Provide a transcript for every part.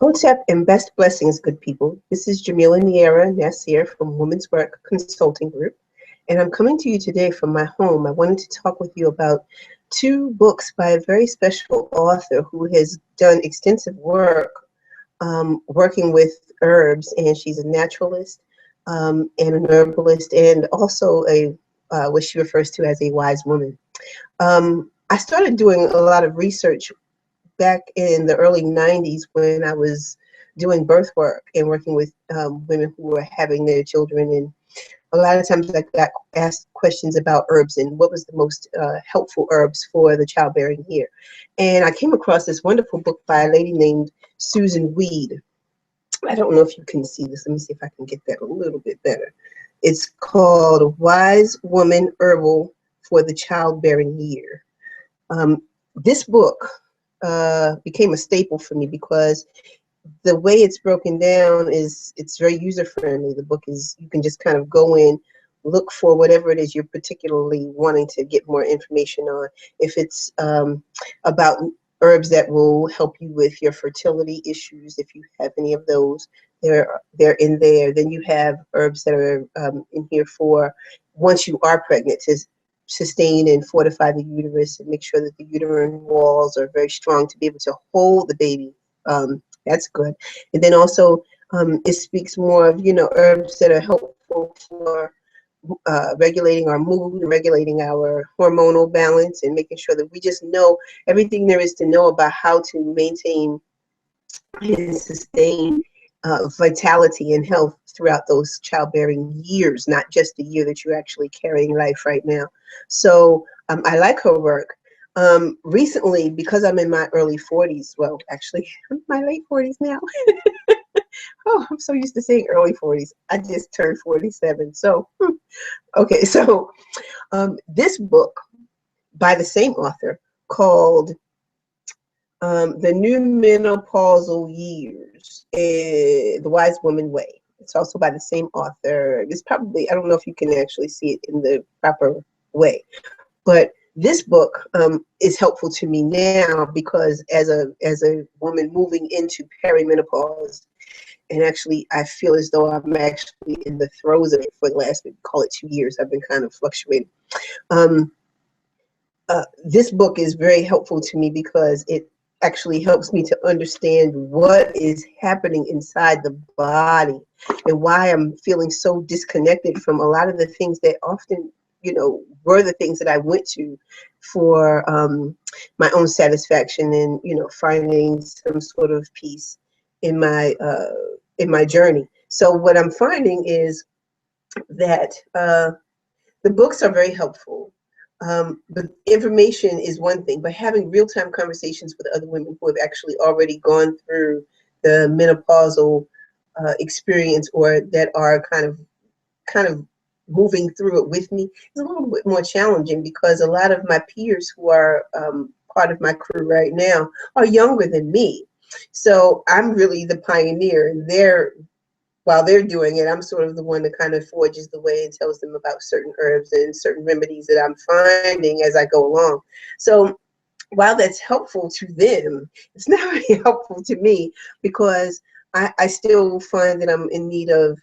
Hotep and best blessings, good people. This is Jamila Niera Nasir from Women's Work Consulting Group, and I'm coming to you today from my home. I wanted to talk with you about two books by a very special author who has done extensive work working with herbs, and she's a naturalist and an herbalist, and also a what she refers to as a wise woman. I started doing a lot of research back in the early 90s when I was doing birth work and working with women who were having their children. And a lot of times I got asked questions about herbs and what was the most helpful herbs for the childbearing year. And I came across this wonderful book by a lady named Susun Weed. I don't know if you can see this. Let me see if I can get that a little bit better. It's called Wise Woman Herbal for the Childbearing Year. This book became a staple for me because the way it's broken down is it's very user friendly. The book is, you can just kind of go in, look for whatever it is you're particularly wanting to get more information on. If it's about herbs that will help you with your fertility issues, if you have any of those, they're in there. Then you have herbs that are in here for once you are pregnant, to sustain and fortify the uterus and make sure that the uterine walls are very strong to be able to hold the baby. That's good. And then also it speaks more of, herbs that are helpful for regulating our mood and regulating our hormonal balance and making sure that we just know everything there is to know about how to maintain and sustain vitality and health throughout those childbearing years, not just the year that you're actually carrying life right now. So I like her work. Recently, because I'm in my early 40s, well, actually, I'm in my late 40s now. Oh, I'm so used to saying early 40s. I just turned 47. So, okay, so this book by the same author called The New Menopausal Years, The Wise Woman Way. It's also by the same author. It's probably, I don't know if you can actually see it in the proper way, but this book is helpful to me now because as a woman moving into perimenopause, and actually I feel as though I'm actually in the throes of it for the last, maybe call it 2 years. I've been kind of fluctuating. This book is very helpful to me because it actually helps me to understand what is happening inside the body and why I'm feeling so disconnected from a lot of the things that often, were the things that I went to for my own satisfaction and, finding some sort of peace in my journey. So what I'm finding is that the books are very helpful. But information is one thing, but having real-time conversations with other women who have actually already gone through the menopausal experience, or that are kind of moving through it with me, is a little bit more challenging because a lot of my peers who are part of my crew right now are younger than me. So I'm really the pioneer, and while they're doing it, I'm sort of the one that kind of forges the way and tells them about certain herbs and certain remedies that I'm finding as I go along. So while that's helpful to them, it's not really helpful to me because I still find that I'm in need of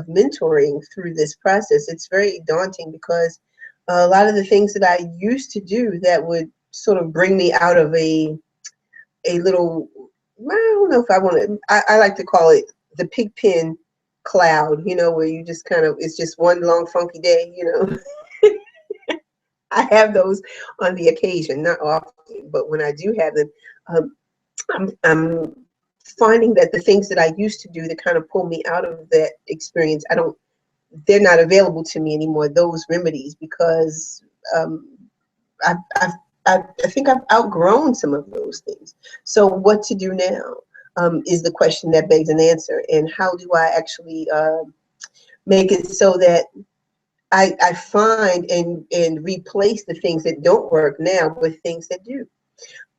mentoring through this process. It's very daunting because a lot of the things that I used to do that would sort of bring me out of a little, I don't know if I want to, I like to call it the pig pen cloud, where you just kind of, it's just one long funky day, I have those on the occasion, not often, but when I do have them, I'm finding that the things that I used to do that kind of pull me out of that experience, they're not available to me anymore, those remedies, because I think I've outgrown some of those things. So what to do now is the question that begs an answer. And how do I actually make it so that I find and replace the things that don't work now with things that do?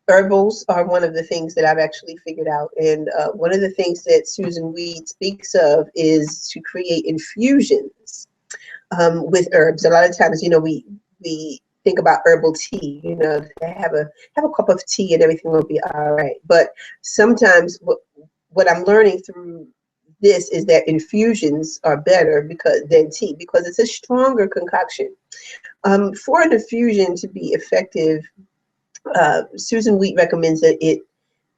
Herbals are one of the things that I've actually figured out. And one of the things that Susun Weed speaks of is to create infusions with herbs. A lot of times, we think about herbal tea, have a cup of tea and everything will be all right. But sometimes what I'm learning through this is that infusions are better than tea, because it's a stronger concoction. For an infusion to be effective, Susun Weed recommends that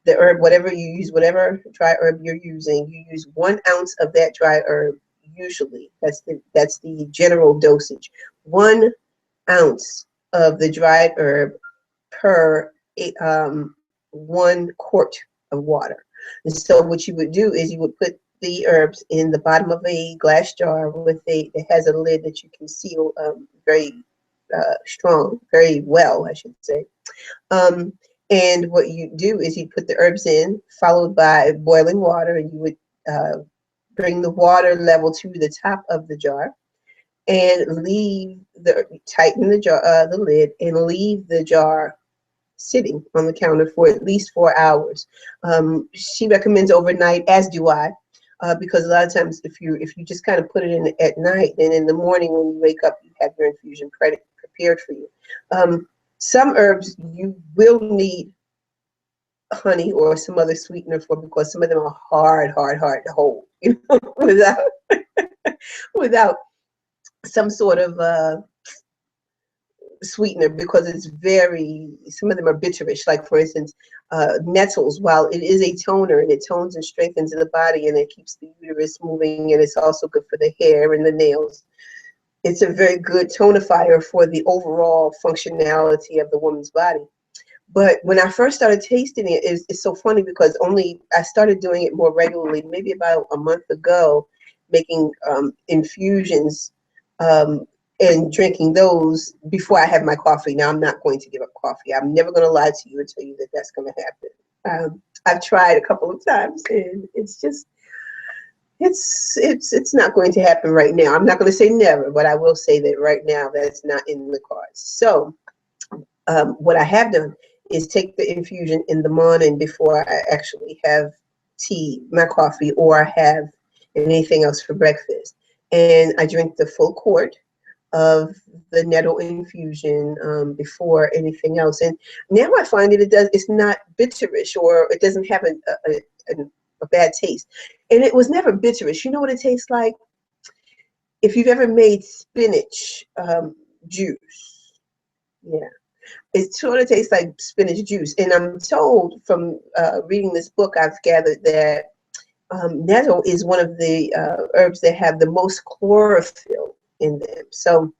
the herb, whatever you use, whatever dry herb you're using, you use 1 ounce of that dry herb. Usually, that's the general dosage. 1 ounce of the dried herb per 1 quart of water. And so what you would do is you would put the herbs in the bottom of a glass jar that has a lid that you can seal very strong, very well, I should say. And what you do is you put the herbs in, followed by boiling water, and you would bring the water level to the top of the jar, and tighten the jar, the lid, and leave the jar sitting on the counter for at least 4 hours. She recommends overnight, as do I, because a lot of times if you just kind of put it in at night, and in the morning when you wake up, you have your infusion prepared for you. Some herbs you will need honey or some other sweetener for, because some of them are hard to hold, without some sort of sweetener, because some of them are bitterish. Like, for instance, nettles, while it is a toner and it tones and strengthens the body and it keeps the uterus moving, and it's also good for the hair and the nails, it's a very good tonifier for the overall functionality of the woman's body. But when I first started tasting it, it's so funny, because I started doing it more regularly, maybe about a month ago, making infusions and drinking those before I have my coffee. Now, I'm not going to give up coffee. I'm never going to lie to you and tell you that that's going to happen. I've tried a couple of times, and it's just, it's not going to happen right now. I'm not going to say never, but I will say that right now that's not in the cards. So what I have done is take the infusion in the morning before I actually have my coffee, or have anything else for breakfast. And I drink the full quart of the Nettle Infusion before anything else. And now I find that it's not bitterish, or it doesn't have a bad taste. And it was never bitterish. You know what it tastes like? If you've ever made spinach juice. Yeah. It sort of tastes like spinach juice. And I'm told from reading this book, I've gathered that nettle is one of the herbs that have the most chlorophyll in them. So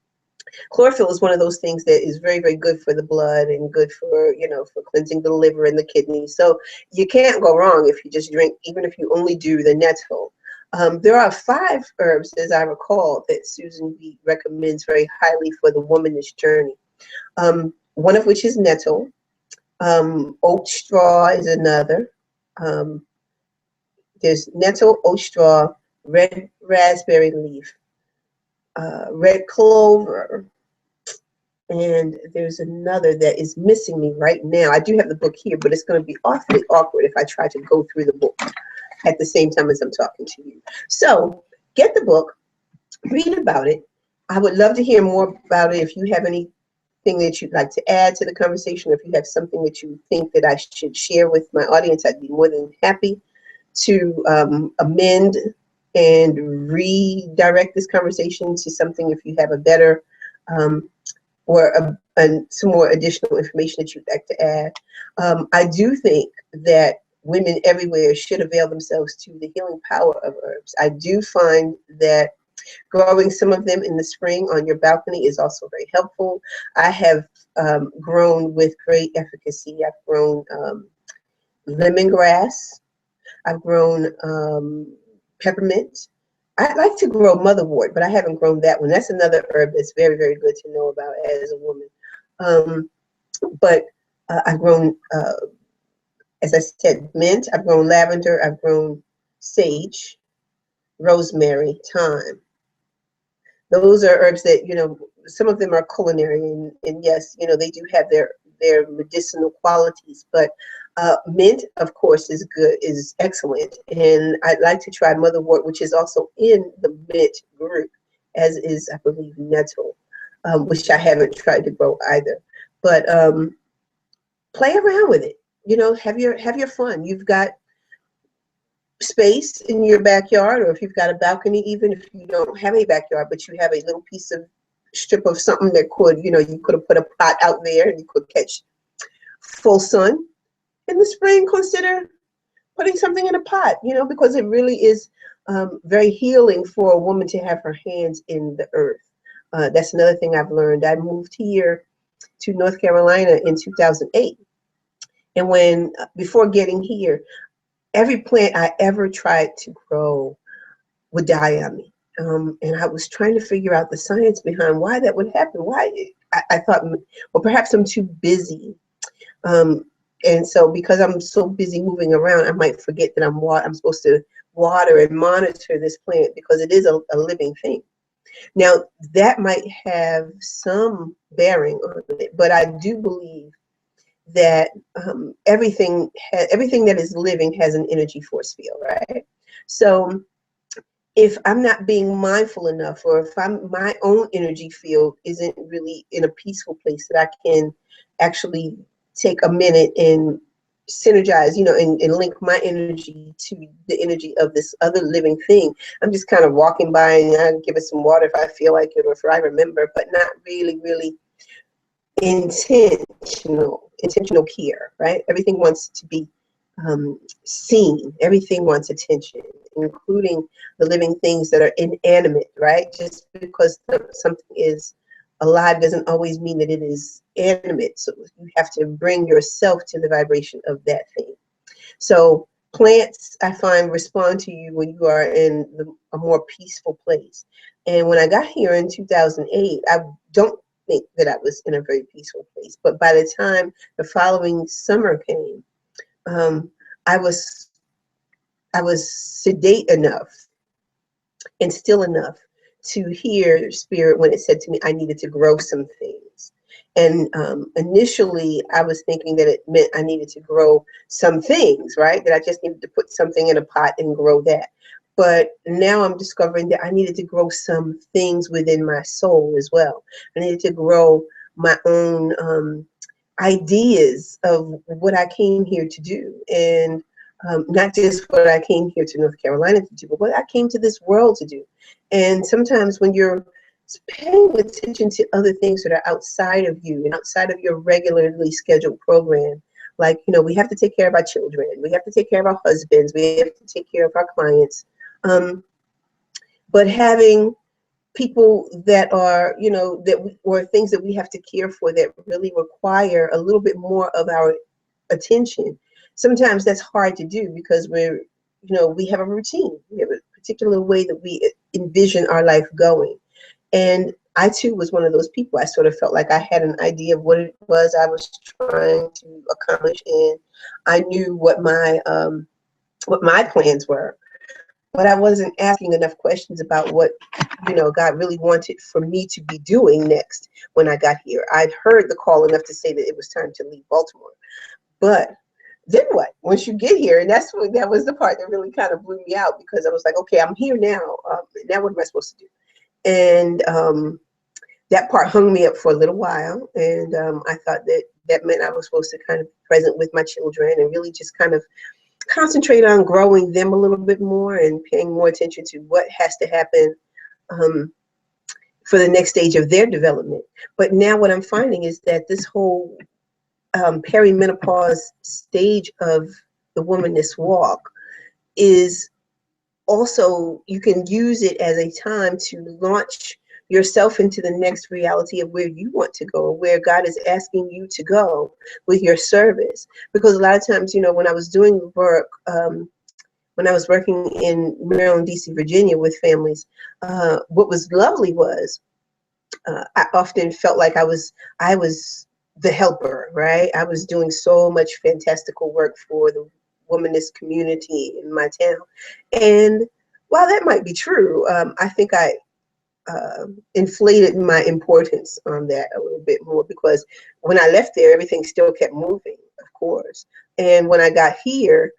chlorophyll is one of those things that is very, very good for the blood, and good for, for cleansing the liver and the kidneys. So you can't go wrong if you just drink, even if you only do the nettle. There are 5 herbs, as I recall, that Susun Weed recommends very highly for the Womanness Journey. One of which is nettle. Oat straw is another. There's nettle, oat straw, red raspberry leaf, red clover, and there's another that is missing me right now. I do have the book here, but it's going to be awfully awkward if I try to go through the book at the same time as I'm talking to you. So get the book, read about it. I would love to hear more about it. If you have anything that you'd like to add to the conversation, if you have something that you think that I should share with my audience, I'd be more than happy to amend and redirect this conversation to something. If you have a better or some more additional information that you'd like to add. I do think that women everywhere should avail themselves to the healing power of herbs. I do find that growing some of them in the spring on your balcony is also very helpful. I have grown with great efficacy. I've grown lemongrass. I've grown peppermint. I'd like to grow motherwort, but I haven't grown that one. That's another herb that's very, very good to know about as a woman. But I've grown, as I said, mint. I've grown lavender. I've grown sage, rosemary, thyme. Those are herbs that, some of them are culinary, and yes, they do have their medicinal qualities, but mint, of course, is excellent. And I'd like to try motherwort, which is also in the mint group, as is, I believe, nettle, which I haven't tried to grow either. But play around with it. Have your fun. You've got space in your backyard, or if you've got a balcony, even if you don't have a backyard, but you have a little piece of strip of something that could, you could have put a pot out there and you could catch full sun. In the spring, consider putting something in a pot, because it really is very healing for a woman to have her hands in the earth. That's another thing I've learned. I moved here to North Carolina in 2008. And before getting here, every plant I ever tried to grow would die on me. And I was trying to figure out the science behind why that would happen. I thought, well, perhaps I'm too busy. And so because I'm so busy moving around, I might forget that I'm supposed to water and monitor this plant because it is a living thing. Now, that might have some bearing on it, but I do believe that everything that is living has an energy force field, right? So if I'm not being mindful enough, or if my own energy field isn't really in a peaceful place that I can actually take a minute and synergize, and link my energy to the energy of this other living thing, I'm just kind of walking by and I give it some water if I feel like it or if I remember, but not really, really intentional care, right? Everything wants to be seen. Everything wants attention, including the living things that are inanimate, right? Just because something is alive doesn't always mean that it is animate. So you have to bring yourself to the vibration of that thing. So plants, I find, respond to you when you are in a more peaceful place. And when I got here in 2008, I don't think that I was in a very peaceful place. But by the time the following summer came, I was sedate enough and still enough to hear spirit when it said to me I needed to grow some things. And initially I was thinking that it meant I needed to grow some things, right? That I just needed to put something in a pot and grow that. But now I'm discovering that I needed to grow some things within my soul as well. I needed to grow my own ideas of what I came here to do. And not just what I came here to North Carolina to do, but what I came to this world to do. And sometimes when you're paying attention to other things that are outside of you and outside of your regularly scheduled program, like, we have to take care of our children, we have to take care of our husbands, we have to take care of our clients. But having people that are, or things that we have to care for that really require a little bit more of our attention. Sometimes that's hard to do because we have a routine. We have a particular way that we envision our life going. And I too was one of those people. I sort of felt like I had an idea of what it was I was trying to accomplish, and I knew what my plans were. But I wasn't asking enough questions about what, God really wanted for me to be doing next when I got here. I'd heard the call enough to say that it was time to leave Baltimore. But then what? Once you get here, and that was the part that really kind of blew me out, because I was like, okay, I'm here now. Now what am I supposed to do? And that part hung me up for a little while. And I thought that meant I was supposed to kind of be present with my children and really just kind of concentrate on growing them a little bit more and paying more attention to what has to happen for the next stage of their development. But now what I'm finding is that this whole perimenopause stage of the womanness walk is also, you can use it as a time to launch yourself into the next reality of where you want to go, where God is asking you to go with your service. Because a lot of times, when I was doing the work, when I was working in Maryland, DC, Virginia with families, what was lovely was I often felt like I was the helper, right? I was doing so much fantastical work for the womanness community in my town. And while that might be true, I think I inflated my importance on that a little bit more, because when I left there, everything still kept moving, of course. And when I got here,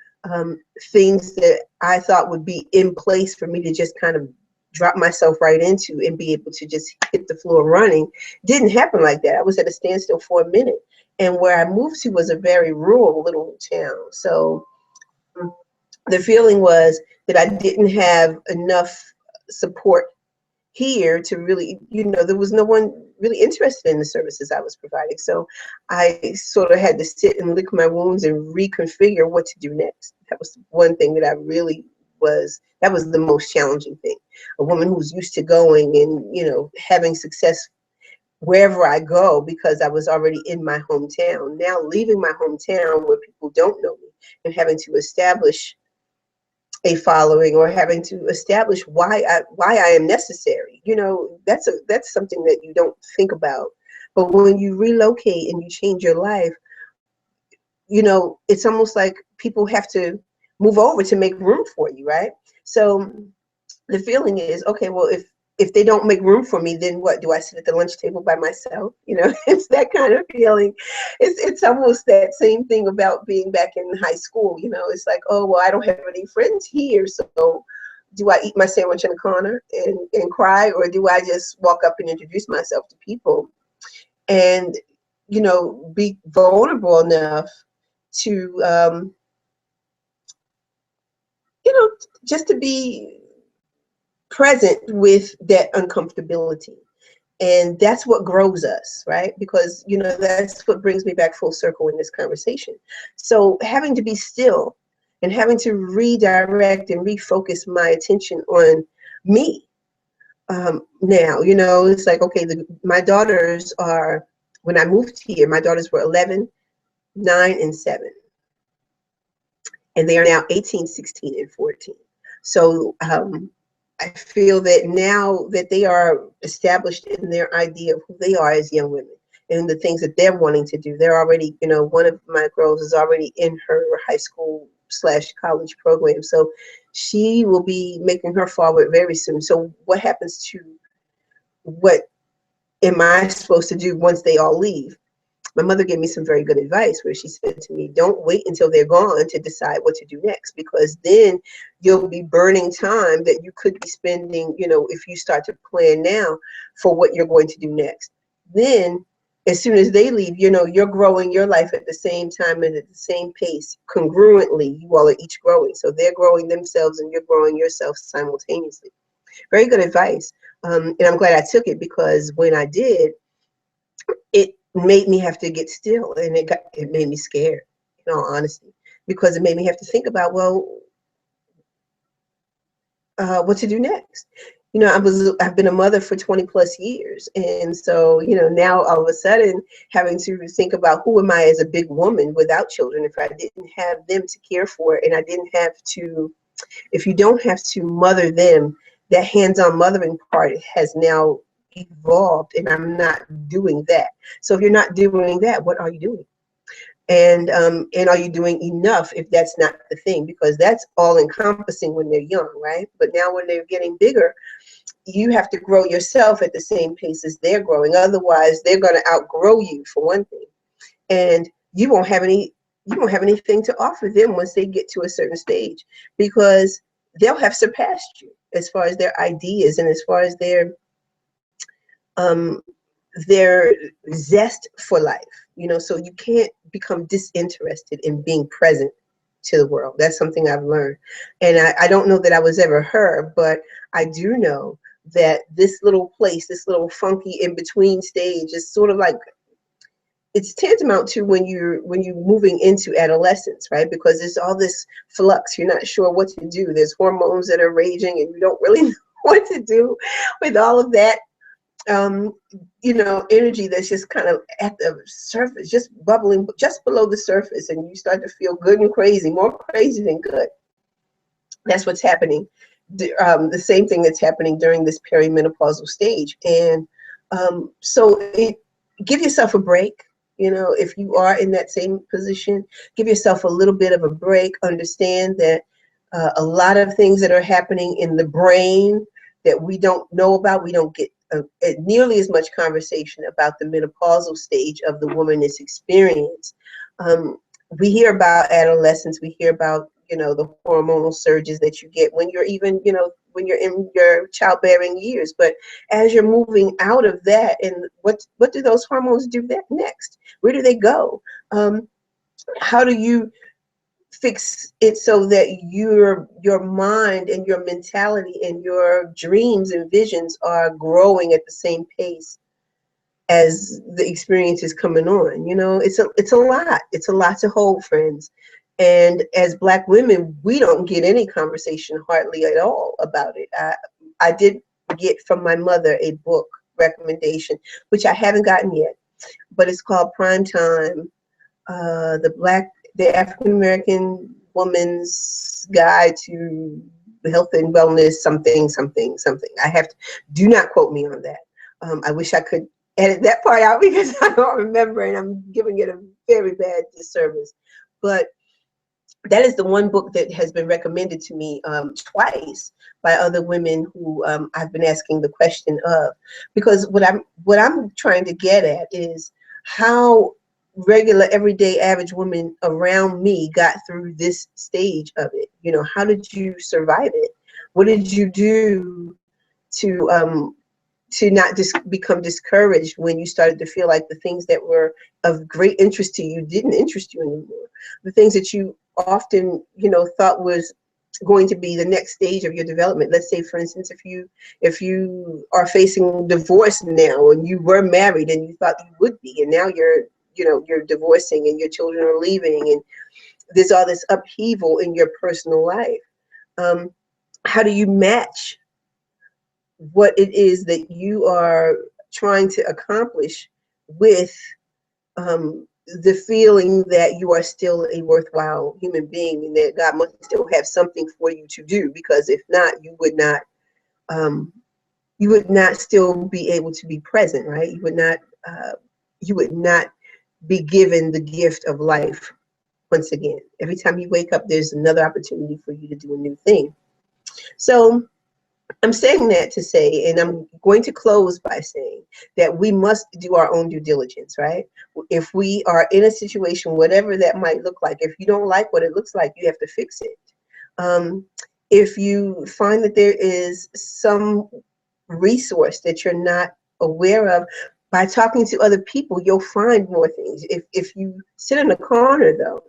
things that I thought would be in place for me to just kind of drop myself right into and be able to just hit the floor running didn't happen like that. I was at a standstill for a minute. And where I moved to was a very rural little town. So the feeling was that I didn't have enough support here to really, there was no one really interested in the services I was providing. So I sort of had to sit and lick my wounds and reconfigure what to do next. That was one thing that I really that was the most challenging thing. A woman who's used to going and, having success wherever I go because I was already in my hometown. Now leaving my hometown where people don't know me and having to establish a following or having to establish why I am necessary. That's something that you don't think about. But when you relocate and you change your life, it's almost like people have to move over to make room for you, right? So the feeling is, okay, well, if they don't make room for me, then what? Do I sit at the lunch table by myself? It's that kind of feeling. It's almost that same thing about being back in high school. It's like, oh, well, I don't have any friends here, so do I eat my sandwich in a corner and cry, or do I just walk up and introduce myself to people and, be vulnerable enough to, just to be present with that uncomfortability. And that's what grows us, right? Because, that's what brings me back full circle in this conversation. So having to be still and having to redirect and refocus my attention on me. Now, it's like, okay, my daughters when I moved here, my daughters were 11, 9, and 7. And they are now 18, 16, and 14. So I feel that now that they are established in their idea of who they are as young women and the things that they're wanting to do, they're already, one of my girls is already in her high school/college program. So she will be making her forward very soon. So what happens to what am I supposed to do once they all leave? My mother gave me some very good advice where she said to me, don't wait until they're gone to decide what to do next, because then you'll be burning time that you could be spending, if you start to plan now for what you're going to do next. Then as soon as they leave, you're growing your life at the same time and at the same pace, congruently. You all are each growing. So they're growing themselves and you're growing yourself simultaneously. Very good advice. And I'm glad I took it, because when I did, it made me have to get still, and it made me scared, in all honesty, because it made me have to think about, well, what to do next. I've been a mother for 20 plus years, and so now all of a sudden having to think about who am I as a big woman without children if I didn't have them to care for, and I didn't have to. If you don't have to mother them, that hands-on mothering part has now evolved, and I'm not doing that. So if you're not doing that, what are you doing? And are you doing enough if that's not the thing? Because that's all encompassing when they're young, right? But now when they're getting bigger, you have to grow yourself at the same pace as they're growing. Otherwise, they're going to outgrow you, for one thing. And you won't have anything to offer them once they get to a certain stage, because they'll have surpassed you as far as their ideas and as far as their zest for life. So you can't become disinterested in being present to the world. That's something I've learned. And I don't know that I was ever her, but I do know that this little place, this little funky in-between stage is sort of like, it's tantamount to when you're moving into adolescence, right? Because there's all this flux. You're not sure what to do. There's hormones that are raging and you don't really know what to do with all of that energy that's just kind of at the surface, just bubbling just below the surface, and you start to feel good and crazy, more crazy than good. That's what's happening. The same thing that's happening during this perimenopausal stage. And so give yourself a break. If you are in that same position, give yourself a little bit of a break. Understand that a lot of things that are happening in the brain that we don't know about, we don't get nearly as much conversation about the menopausal stage of the womanness experience. We hear about adolescence, we hear about, the hormonal surges that you get when you're even, when you're in your childbearing years. But as you're moving out of that, and what do those hormones do next? Where do they go? How do you fix it so that your mind and your mentality and your dreams and visions are growing at the same pace as the experience is coming on. You know, it's a lot. It's a lot to hold, friends. And as Black women, we don't get any conversation hardly at all about it. I did get from my mother a book recommendation, which I haven't gotten yet, but it's called Prime Time, the African American Woman's Guide to Health and Wellness, something, something, something. Do not quote me on that. I wish I could edit that part out because I don't remember and I'm giving it a very bad disservice. But that is the one book that has been recommended to me twice by other women who I've been asking the question of, because what I'm trying to get at is how regular, everyday, average women around me got through this stage of it. You know, how did you survive it? What did you do to not just become discouraged when you started to feel like the things that were of great interest to you didn't interest you anymore? The things that you often, you know, thought was going to be the next stage of your development. Let's say, for instance, if you are facing divorce now and you were married and you thought you would be, and now you're divorcing and your children are leaving and there's all this upheaval in your personal life. How do you match what it is that you are trying to accomplish with the feeling that you are still a worthwhile human being and that God must still have something for you to do? Because if not, you would not still be able to be present, right? You would not be given the gift of life once again. Every time you wake up, there's another opportunity for you to do a new thing. So I'm saying that to say, and I'm going to close by saying that we must do our own due diligence, right? If we are in a situation, whatever that might look like, if you don't like what it looks like, you have to fix it. If you find that there is some resource that you're not aware of, by talking to other people, you'll find more things. If you sit in a corner, though,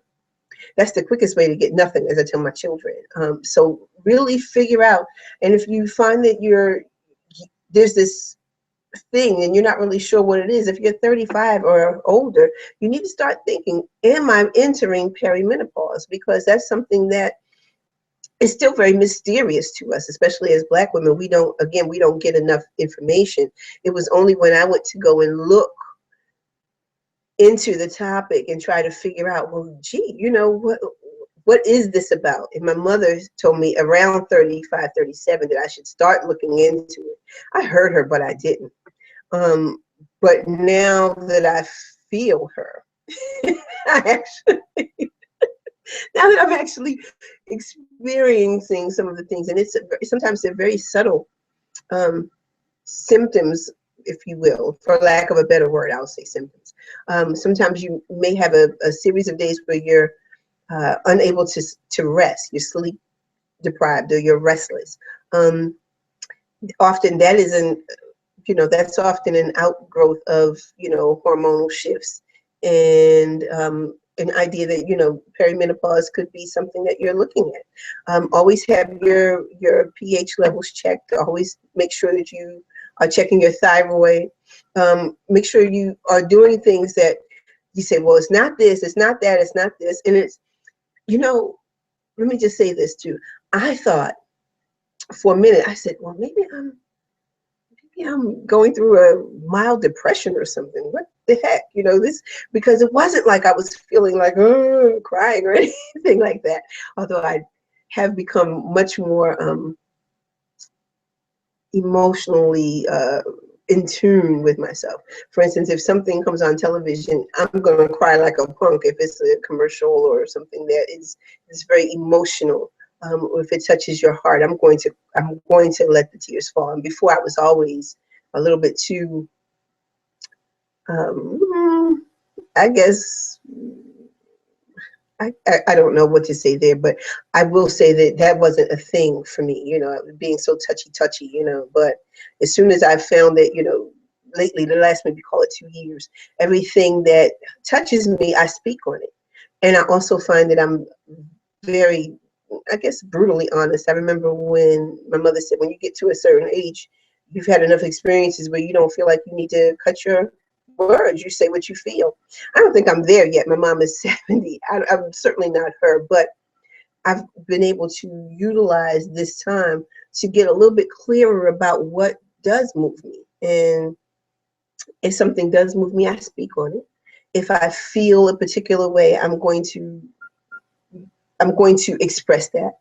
that's the quickest way to get nothing, as I tell my children. So really figure out, and if you find that there's this thing and you're not really sure what it is, if you're 35 or older, you need to start thinking, am I entering perimenopause? Because that's something that is still very mysterious to us, especially as Black women. We don't get enough information. It was only when I went to go and look into the topic and try to figure out, well, gee, you know, what is this about? And my mother told me around 35, 37 that I should start looking into it. I heard her, but I didn't. But now that I feel her, now that I'm actually experiencing some of the things, and sometimes they're very subtle symptoms, if you will, for lack of a better word, I'll say symptoms. Sometimes you may have a series of days where you're unable to rest, you're sleep deprived, or you're restless. Often that isn't, that's often an outgrowth of, hormonal shifts and an idea that, perimenopause could be something that you're looking at. Always have your pH levels checked. Always make sure that you are checking your thyroid. Make sure you are doing things that you say, well, it's not this, it's not that, it's not this. And it's, let me just say this too. I thought for a minute, I said, well, maybe I'm going through a mild depression or something. What the heck? Because it wasn't like I was feeling like, crying or anything like that. Although I have become much more emotionally in tune with myself. For instance, if something comes on television, I'm going to cry like a punk if it's a commercial or something that is very emotional. Or if it touches your heart, I'm going to let the tears fall. And before, I was always a little bit too, I guess, I don't know what to say there, but I will say that wasn't a thing for me, being so touchy, but as soon as I found that, lately, the last, maybe call it 2 years, everything that touches me, I speak on it. And I also find that I'm very, I guess, brutally honest. I remember when my mother said, when you get to a certain age, you've had enough experiences where you don't feel like you need to cut your words. You say what you feel. I don't think I'm there yet. My mom is 70. I'm certainly not her, but I've been able to utilize this time to get a little bit clearer about what does move me. And if something does move me, I speak on it. If I feel a particular way, I'm going to express that.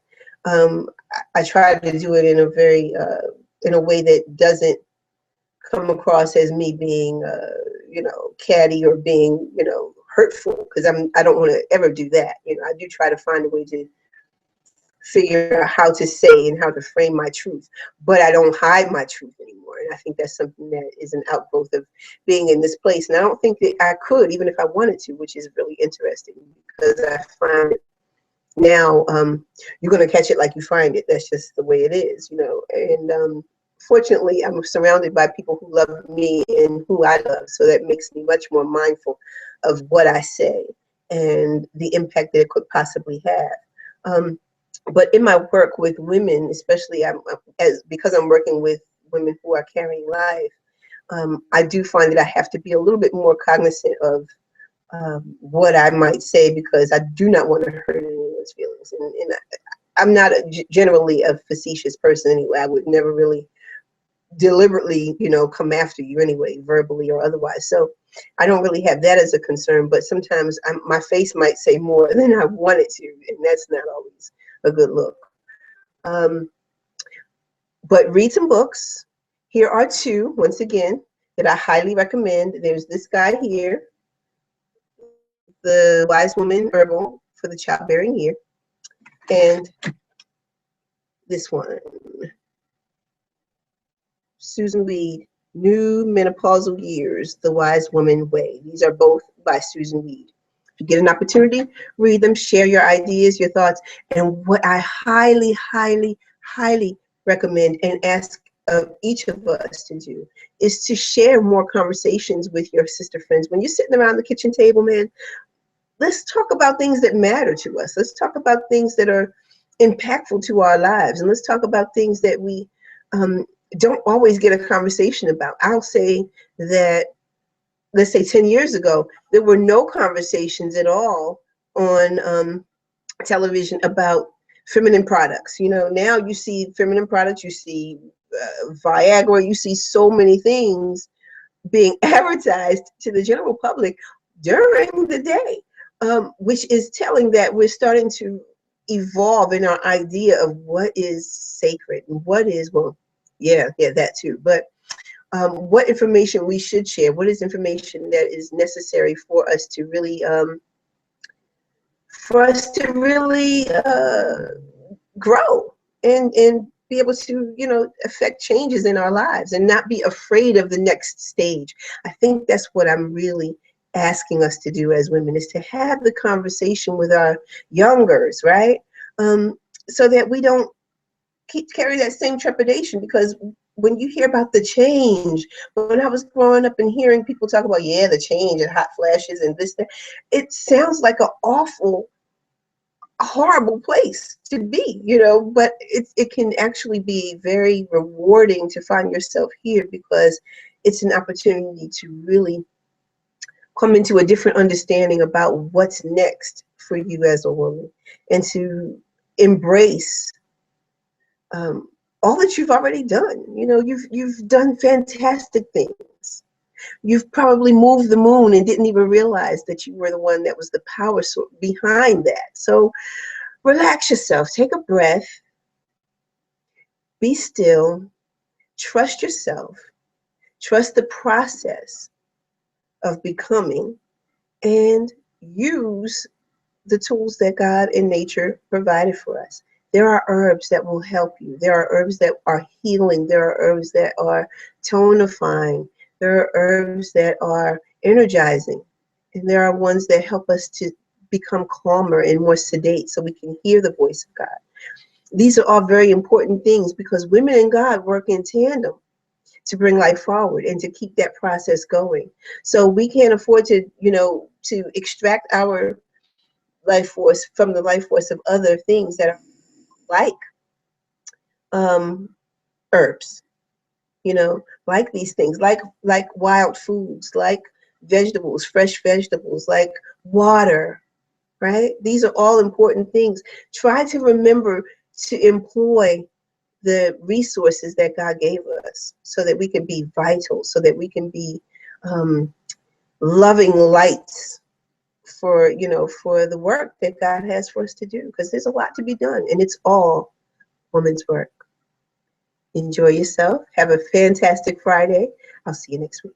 I try to do it in a very in a way that doesn't come across as me being catty or being hurtful, because I don't want to ever do that. I do try to find a way to figure out how to say and how to frame my truth, but I don't hide my truth anymore. And I think that's something that is an outgrowth of being in this place. And I don't think that I could, even if I wanted to, which is really interesting, because I find now you're going to catch it like you find it. That's just the way it is, and fortunately I'm surrounded by people who love me and who I love, so that makes me much more mindful of what I say and the impact that it could possibly have. But in my work with women, especially because I'm working with women who are carrying life, I do find that I have to be a little bit more cognizant of what I might say, because I do not want to hurt anyone's feelings. And I'm not generally a facetious person anyway. I would never really deliberately, come after you anyway, verbally or otherwise. So I don't really have that as a concern, but sometimes my face might say more than I want it to, and that's not always a good look. But read some books. Here are two, once again, that I highly recommend. There's this guy here, The Wise Woman Herbal for the Childbearing Year, and this one, Susun Weed, New Menopausal Years, The Wise Woman Way. These are both by Susun Weed. If you get an opportunity, read them, share your ideas, your thoughts. And what I highly, highly, highly recommend and ask of each of us to do is to share more conversations with your sister friends. When you're sitting around the kitchen table, man, let's talk about things that matter to us. Let's talk about things that are impactful to our lives. And let's talk about things that we don't always get a conversation about. I'll say that, let's say 10 years ago, there were no conversations at all on television about feminine products. Now you see feminine products, you see Viagra, you see so many things being advertised to the general public during the day, which is telling that we're starting to evolve in our idea of what is sacred and what is, yeah, that too. But what information we should share, what is information that is necessary for us to really, grow and be able to, affect changes in our lives and not be afraid of the next stage. I think that's what I'm really asking us to do as women, is to have the conversation with our youngers, right? So that we don't carry that same trepidation, because when you hear about the change, when I was growing up and hearing people talk about, yeah, the change and hot flashes and this, that, it sounds like an awful, horrible place to be, but it can actually be very rewarding to find yourself here, because it's an opportunity to really come into a different understanding about what's next for you as a woman, and to embrace all that you've already done. You've done fantastic things. You've probably moved the moon and didn't even realize that you were the one that was the power source behind that. So relax yourself, take a breath, be still, trust yourself, trust the process of becoming, and use the tools that God and nature provided for us. There are herbs that will help you. There are herbs that are healing. There are herbs that are tonifying. There are herbs that are energizing. And there are ones that help us to become calmer and more sedate so we can hear the voice of God. These are all very important things, because women and God work in tandem to bring life forward and to keep that process going. So we can't afford to, to extract our life force, from the life force of other things that are like um, herbs, you know, like these things, like wild foods, like vegetables, fresh vegetables, like water, right? These are all important things. Try to remember to employ the resources that God gave us so that we can be vital, so that we can be loving lights for, you know, for the work that God has for us to do, because there's a lot to be done, and it's all woman's work. Enjoy yourself. Have a fantastic Friday. I'll see you next week.